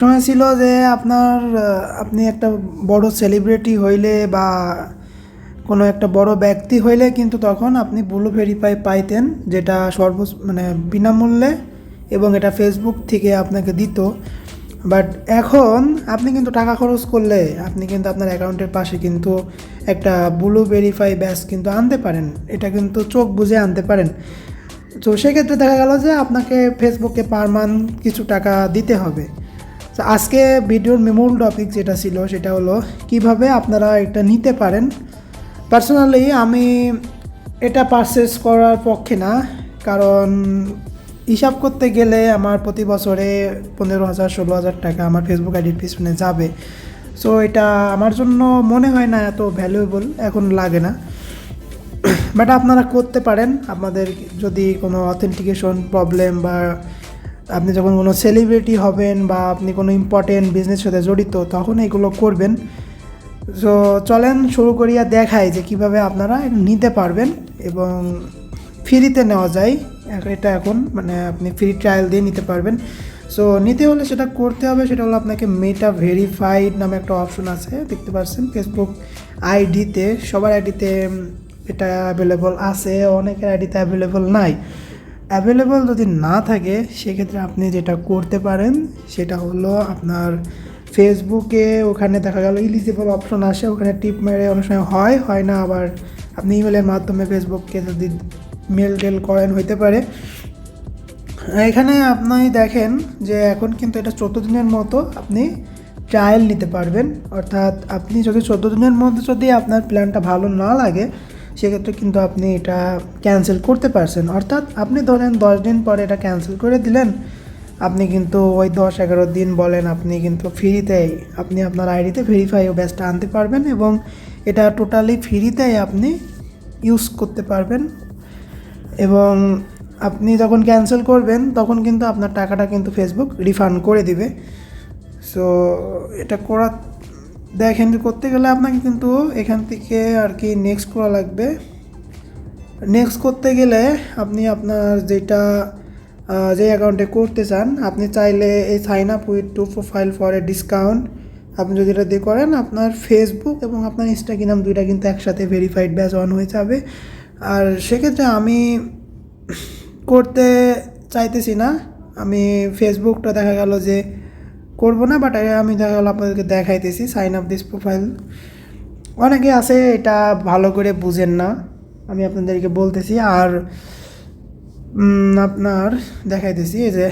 সময় ছিল যে আপনি একটা বড় সেলিব্রিটি হইলে বা কোনো একটা বড় ব্যক্তি হইলে কিন্তু তখন আপনি ব্লু ভেরিফাই পাইতেন, যেটা মানে বিনামূল্যে, এবং এটা ফেসবুক থেকে আপনাকে দিত। বাট এখন আপনি কিন্তু টাকা খরচ করলে আপনি কিন্তু আপনার অ্যাকাউন্টের পাশে কিন্তু একটা ব্লু ভেরিফাই ব্যাজ কিন্তু আনতে পারেন। এটা কিন্তু চোখ বুজে আনতে পারেন। তো সেক্ষেত্রে দেখা গেল যে আপনাকে ফেসবুকে পার মান্থ কিছু টাকা দিতে হবে। তো আজকে ভিডিওর মূল টপিক যেটা ছিল সেটা হলো কিভাবে আপনারা এটা নিতে পারেন। পার্সোনালি আমি এটা পারচেস করার পক্ষে না, কারণ হিসাব করতে গেলে আমার প্রতি বছরে 15,000 16,000 টাকা আমার ফেসবুক আইডির পিছনে যাবে। সো এটা আমার জন্য মনে হয় না এত ভ্যালুয়েবল, এখন লাগে না। বাট আপনারা করতে পারেন, আপনাদের যদি কোনো অথেন্টিকেশন প্রবলেম বা আপনি যখন কোনো সেলিব্রিটি হবেন বা আপনি কোনো ইম্পর্টেন্ট বিজনেসের সাথে জড়িত, তখন এগুলো করবেন। সো চলেন শুরু করিয়া দেখাই যে কিভাবে আপনারা নিতে পারবেন এবং ফ্রিতে নেওয়া যায়। এটা এখন মানে আপনি ফ্রি ট্রায়াল দিয়ে নিতে পারবেন। সো নিতে হলে সেটা করতে হবে, সেটা হলো আপনাকে মেটা ভেরিফাইড নামে একটা অপশন আছে, দেখতে পাচ্ছেন ফেসবুক আইডিতে। সবার আইডিতে এটা অ্যাভেলেবল আছে, অনেকের আইডিতে অ্যাভেলেবল নাই। অ্যাভেলেবল যদি না থাকে সেক্ষেত্রে আপনি যেটা করতে পারেন সেটা হলো আপনার ফেসবুকে ওখানে দেখা গেল ইলিজিবল অপশন আসে, ওখানে টিপ মেরে অনেক সময় হয় না, আবার আপনি ইমেলের মাধ্যমে ফেসবুককে যদি মেল টেল করেন হইতে পারে। এখানে আপনি দেখেন যে এখন কিন্তু এটা 14 দিনের মতো আপনি ট্রায়াল নিতে পারবেন। অর্থাৎ আপনি যদি 14 দিনের মধ্যে যদি আপনার প্ল্যানটা ভালো না লাগে সেক্ষেত্রে কিন্তু আপনি এটা ক্যান্সেল করতে পারছেন। অর্থাৎ আপনি ধরেন 10 দিন পরে এটা ক্যান্সেল করে দিলেন, আপনি কিন্তু ওই 10-11 দিন বলেন আপনি কিন্তু ফ্রিতেই আপনি আপনার আইডিতে ভেরিফাই ও ব্যাচটা আনতে পারবেন এবং এটা টোটালি ফ্রিতেই আপনি ইউজ করতে পারবেন। এবং আপনি যখন ক্যান্সেল করবেন তখন কিন্তু আপনার টাকাটা কিন্তু ফেসবুক রিফান্ড করে দিবে। সো এটা দেখেন করতে গেলে আপনাকে কিন্তু এখান থেকে আর কি নেক্সট করা লাগবে। নেক্সট করতে গেলে আপনি আপনার যে অ্যাকাউন্টে করতে চান, আপনি চাইলে এই sign up with to profile for a discount, আপনি যদি এটা দিয়ে করেন আপনার ফেসবুক এবং আপনার ইনস্টাগ্রাম দুইটা কিন্তু একসাথে ভেরিফাইড ব্যাচ অন হয়ে যাবে। আর সেক্ষেত্রে আমি করতে চাইতেছি না, আমি ফেসবুকটা দেখা গেল যে করবো না, বাট আমি দেখা গেলো আপনাদেরকে দেখাইতেছি সাইন আপ দিস প্রোফাইল। অনেকে আছে এটা ভালো করে বুঝেন না, আমি আপনাদেরকে বলতেছি। আর আপনার দেখাইতেছি এই যে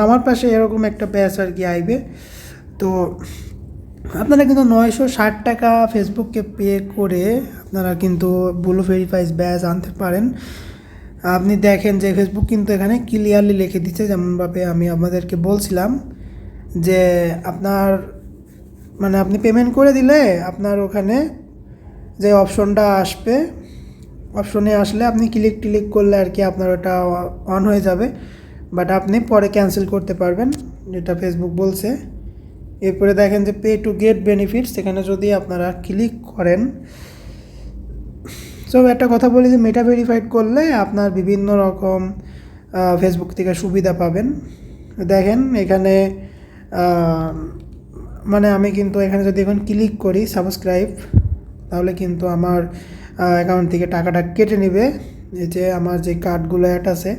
আমার পাশে এরকম একটা ব্যাচ আর কি আইবে। তো আপনারা কিন্তু 960 টাকা ফেসবুককে পে করে আপনারা কিন্তু ব্লু ভেরিফাইড ব্যাচ আনতে পারেন। আপনি দেখেন যে ফেসবুক কিন্তু এখানে ক্লিয়ারলি লিখে দিচ্ছে, যেমনভাবে আমি আপনাদেরকে বলছিলাম যে আপনার মানে আপনি পেমেন্ট করে দিলে আপনার ওখানে যে অপশনটা আসবে, অপশনে আসলে আপনি ক্লিক করলে আর কি আপনার ওটা অন হয়ে যাবে, বাট আপনি পরে ক্যান্সেল করতে পারবেন, যেটা ফেসবুক বলছে। এরপরে দেখেন যে পে টু গেট বেনিফিটস, এখানে যদি আপনারা ক্লিক করেন। সো একটা কথা বলি যে মেটা ভেরিফাইড করলে আপনার বিভিন্ন রকম ফেসবুক থেকে সুবিধা পাবেন। দেখেন এখানে মানে আমি কিন্তু এখানে যদি এখন ক্লিক করি সাবস্ক্রাইব, তাহলে কিন্তু আমার অ্যাকাউন্ট থেকে টাকাটা কেটে নেবে। এই যে আমার যে কার্ডগুলো অ্যাড আছে,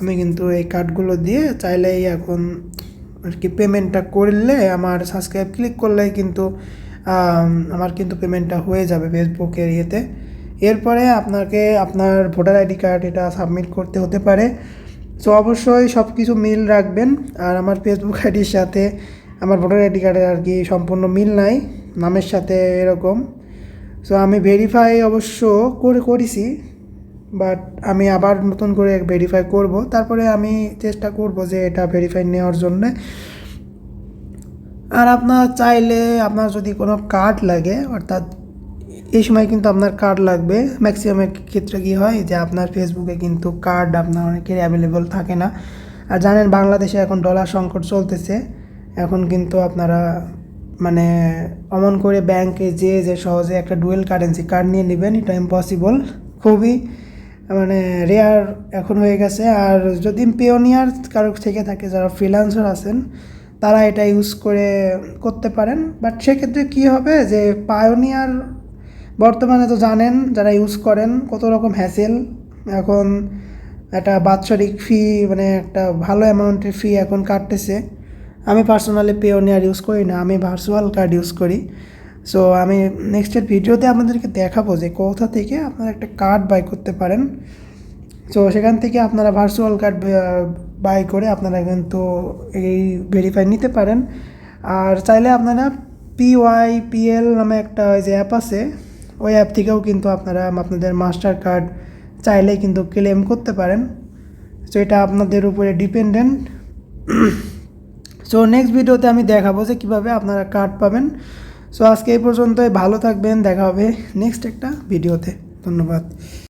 আমি কিন্তু এই কার্ডগুলো দিয়ে চাইলেই এখন আর কি পেমেন্টটা করলে আমার সাবস্ক্রাইব ক্লিক করলে কিন্তু আমার কিন্তু পেমেন্টটা হয়ে যাবে ফেসবুকের ইয়েতে। এরপরে আপনাকে আপনার ভোটার আইডি কার্ড এটা সাবমিট করতে হতে পারে। সো অবশ্যই সব কিছু মিল রাখবেন। আর আমার ফেসবুক আইডির সাথে আমার ভোটার আইডি কার্ডের আর কি সম্পূর্ণ মিল নাই, নামের সাথে এরকম। সো আমি ভেরিফাই অবশ্য করেছি, বাট আমি আবার নতুন করে ভেরিফাই করব, তারপরে আমি চেষ্টা করব যে এটা ভেরিফাই নেওয়ার জন্যে। আর আপনার চাইলে আপনার যদি কোনো কার্ড লাগে, অর্থাৎ এই সময় কিন্তু আপনার কার্ড লাগবে। ম্যাক্সিমামের ক্ষেত্রে কী হয় যে আপনার ফেসবুকে কিন্তু কার্ড আপনার অনেকের অ্যাভেলেবল থাকে না। আর জানেন বাংলাদেশে এখন ডলার সংকট চলতেছে, এখন কিন্তু আপনারা মানে অমন করে ব্যাংকে যে সহজে একটা ডুয়েল কারেন্সি কার্ড নিয়ে নেবেন, এটা ইম্পসিবল, খুবই মানে রেয়ার এখন হয়ে গেছে। আর যদি পেওনিয়ার কারো থেকে থাকে, যারা ফ্রিল্যান্সার আছেন তারা এটা ইউজ করতে পারেন। বাট সেক্ষেত্রে কী হবে যে পায়োনিয়ার বর্তমানে তো জানেন যারা ইউজ করেন কত রকম হ্যাসেল। এখন একটা বাৎসরিক ফি মানে একটা ভালো অ্যামাউন্টের ফি এখন কাটতেছে। আমি পার্সোনালি পেওনিয়ার ইউজ করি না, আমি ভার্চুয়াল কার্ড ইউজ করি। সো আমি নেক্সটের ভিডিওতে আপনাদেরকে দেখাবো যে কোথা থেকে আপনারা একটা কার্ড বাই করতে পারেন। সো সেখান থেকে আপনারা ভার্চুয়াল কার্ড বাই করে আপনারা কিন্তু এই ভেরিফাই নিতে পারেন। আর চাইলে আপনারা PYPL নামে একটা যে অ্যাপ আছে, ওই অ্যাপ থেকেও কিন্তু আপনারা আপনাদের মাস্টার কার্ড চাইলেই কিন্তু ক্লেম করতে পারেন। সো এটা আপনাদের উপরে ডিপেন্ডেন্ট। সো নেক্সট ভিডিওতে আমি দেখাবো যে কীভাবে আপনারা কার্ড পাবেন। সো আজকে এই পর্যন্তই, ভালো থাকবেন, দেখা হবে নেক্সট একটা ভিডিওতে। ধন্যবাদ।